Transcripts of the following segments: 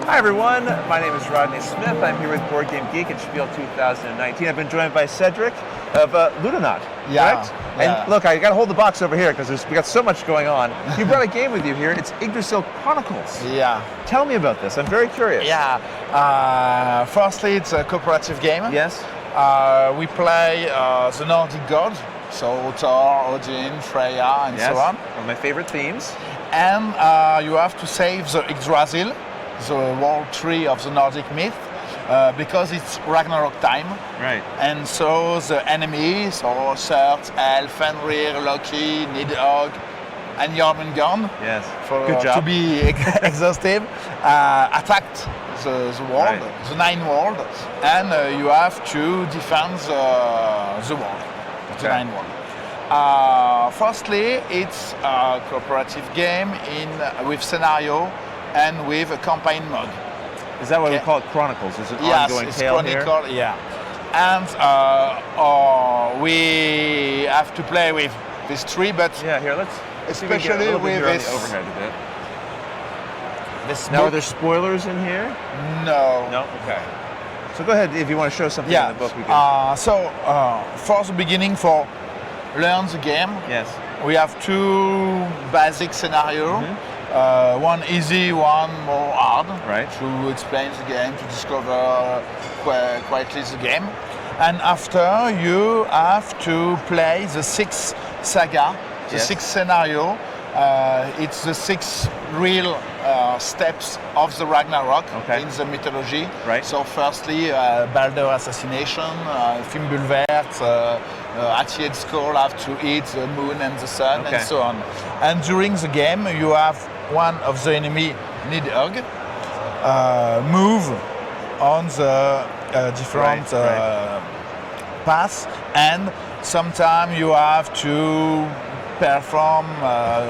Hi everyone, my name is Rodney Smith. I'm here with BoardGameGeek at SPIEL 2019. I've been joined by Cedric of Ludonaut, correct? Yeah. And look, I got to hold the box over here because we got so much going on. You brought a game with you here. It's Yggdrasil Chronicles. Yeah. Tell me about this. I'm very curious. Yeah. Firstly, it's a cooperative game. Yes. We play the Nordic gods, so Thor, Odin, Freya, and so on. One of my favorite themes. And you have to save the Yggdrasil, the world tree of the Nordic myth, because it's Ragnarok time. Right. And so the enemies, so Surt, Elf, Fenrir, Loki, Nidhogg, and Jormungand, Yes. Good job. to be exhaustive, attacked the world, Right. the 9 world, and you have to defend the world, the 9 world. Firstly, it's a cooperative game with scenario and with a campaign mode. Is that what we call it? Chronicles? Is it ongoing it's tale chronicle, here? yeah. And we have to play with these 3, but Yeah, here, let's especially with this. overhead a bit. This Now, are book. there spoilers in here? No. No? Okay. So go ahead, if you want to show something Yeah. in the book, we can. For the beginning, for learn the game, Yes. we have 2 basic scenarios. One easy, one more hard. Right. To explain the game, to discover quietly the game. And after, you have to play the 6th saga, the Yes. 6th scenario. It's the 6 real steps of the Ragnarok in the mythology. Right. So firstly, Balder assassination, Fimbulvert, Attied's Skull have to eat the moon and the sun, and so on. And during the game, you have one of the enemy, Nidhogg, move on the different paths, and sometimes you have to perform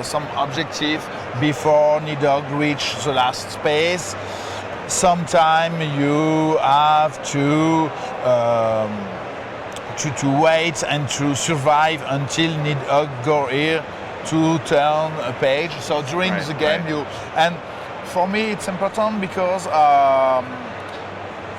some objective before Nidhogg reach the last space. Sometimes you have to wait and to survive until Nidhogg go here to turn a page. So during the game, and for me it's important because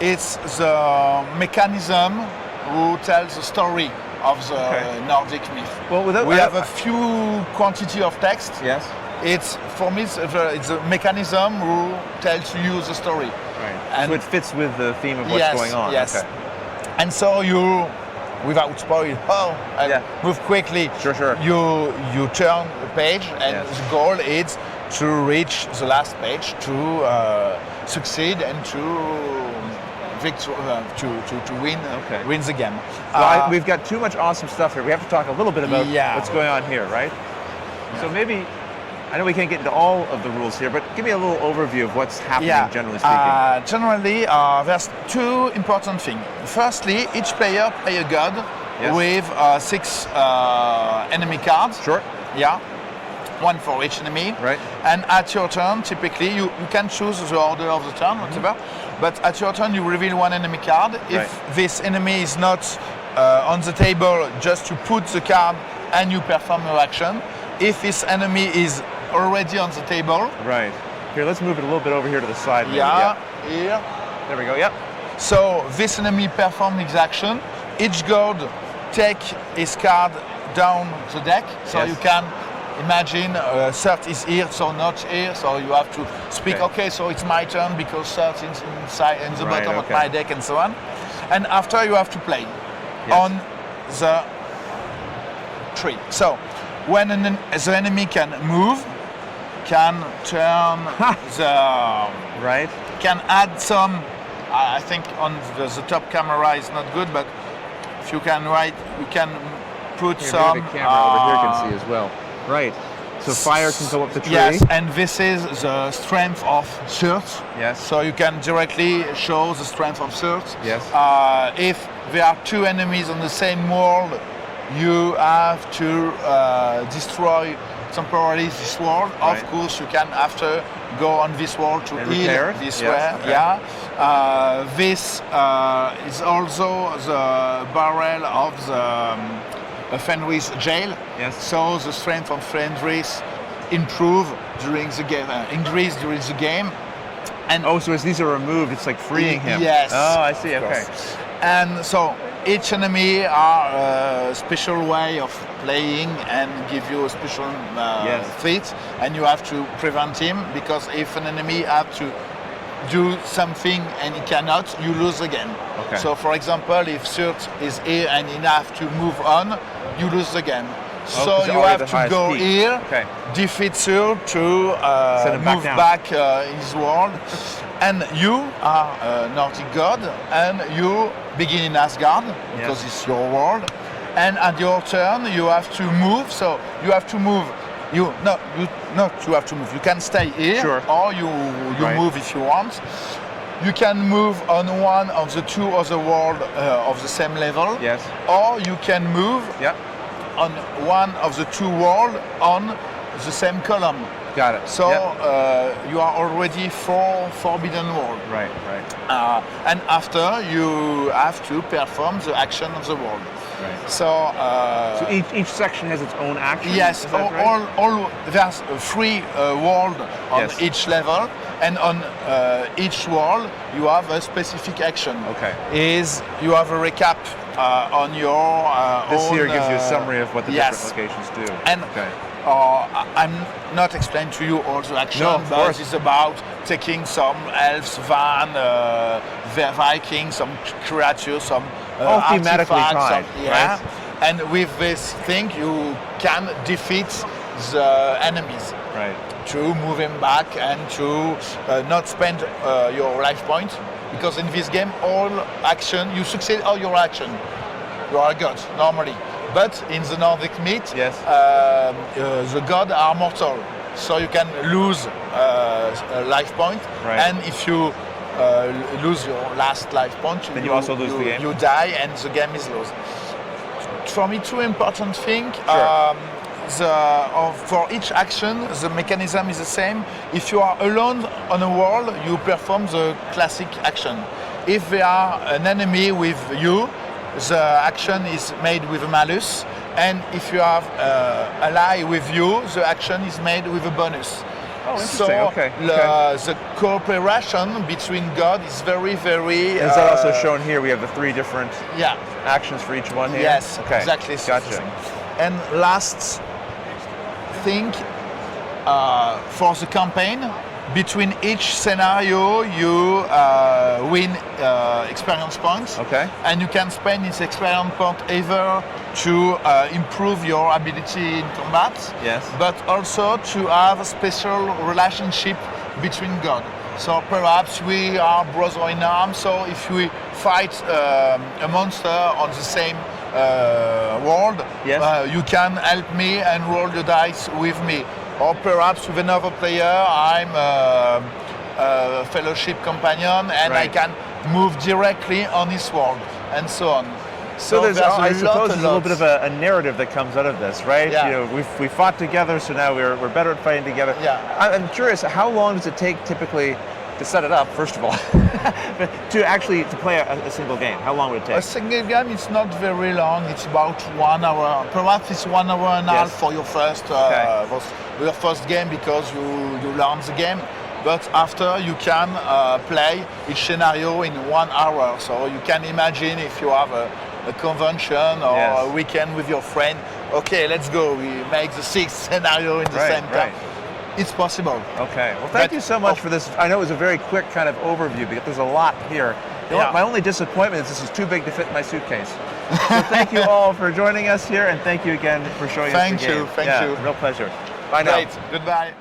it's the mechanism who tells the story of the Nordic myth. Well, we have a few quantity of text. Yes. It's for me it's a mechanism who tells you the story. Right. And so it fits with the theme of what's going on. Yes. Okay. And so you, without spoil, move quickly. Sure. You turn the page, and the goal is to reach the last page, to succeed and to win the game. Well, we've got too much awesome stuff here. We have to talk a little bit about what's going on here, right? Yeah. So maybe, I know we can't get into all of the rules here, but give me a little overview of what's happening, generally speaking. Generally, there's 2 important things. Firstly, each player plays a god with 6 enemy cards. Sure. Yeah. 1 for each enemy. Right. And at your turn, typically, you can choose the order of the turn, whatever. But at your turn, you reveal 1 enemy card. If this enemy is not on the table, just to put the card and you perform your action. If this enemy is already on the table. Right. Here, let's move it a little bit over here to the side. Maybe. Here. There we go, yep. So this enemy performs his action. Each god take his card down the deck. So you can imagine Surt is here, so not here. So you have to speak, okay, so it's my turn because Surt is inside in the bottom of my deck and so on. And after you have to play on the tree. So when the enemy can move, can turn can add some, I think on the top camera is not good, but if you can you can put some. The camera over here can see as well. Right. So fire can go up the tree. Yes, and this is the strength of Surt. Yes. So you can directly show the strength of Surt. Yes. If there are 2 enemies on the same world, you have to destroy temporarily this world. Of course, you can after go on this world to heal this way. This is also the barrel of the Fenris jail. Yes. So the strength of Fenris improve during the game, increase during the game. And so as these are removed, it's like freeing him. Yes. Oh, I see. Okay. And so each enemy are a special way of playing and give you a special feat, and you have to prevent him, because if an enemy have to do something and he cannot, you lose again. Okay. So for example, if Surt is here and he have to move on, you lose again. So you have to go here, defeat Surt to move back his world. And you are a Nordic god, and you begin in Asgard, because it's your world. And at your turn, you have to move. So you have to move. You have to move. You can stay here, or you move if you want. You can move on one of the two other worlds of the same level. Yes. Or you can move on one of the two worlds on the same column. Got it. So you are already forbidden world. Right. And after you have to perform the action of the world. Right. So each section has its own action. Yes. All there's 3 worlds on each level, and on each world you have a specific action. Okay. You have a recap on your This own, here gives you a summary of what the different locations do. And I'm not explaining to you all the action, but it's about taking some elves, van, Vikings, some creatures, some thematically tied, right? And with this thing, you can defeat the enemies. Right. To move him back and to not spend your life point, because in this game, all action, you succeed all your action. You are a god normally. But in the Nordic myth, the gods are mortal, so you can lose a life point, and if you lose your last life point, then you also lose the game. You die, and the game is lost. For me, 2 important things. For each action, the mechanism is the same. If you are alone on a world, you perform the classic action. If there are an enemy with you, the action is made with a malus, and if you have an ally with you, the action is made with a bonus. Oh, interesting. So the cooperation between God is very, very. Is that also shown here? We have the 3 different actions for each one here? Yes, exactly. Gotcha. And last thing, for the campaign, between each scenario you win experience points, and you can spend this experience point either to improve your ability in combat, but also to have a special relationship between God. So perhaps we are brother in arms, so if we fight a monster on the same world, you can help me and roll the dice with me. Or perhaps with another player, I'm a fellowship companion, and I can move directly on his world, and so on. So there's I suppose there's a little bit of a narrative that comes out of this, right? Yeah. You know, we fought together, so now we're better at fighting together. Yeah. I'm curious, how long does it take typically to set it up, first of all, to play a single game? How long would it take? A single game is not very long. It's about 1 hour. Perhaps it's 1 hour and a half for your first game, because you learn the game. But after, you can play each scenario in 1 hour. So you can imagine if you have a convention or a weekend with your friend. Okay, let's go. We make the 6th scenario in the same time. It's possible. Okay. Well, thank you so much for this. I know it was a very quick kind of overview, because there's a lot here. You know, my only disappointment is this is too big to fit in my suitcase. So thank you all for joining us here, and thank you again for showing us the game. Thank you. Real pleasure. Bye now. Goodbye.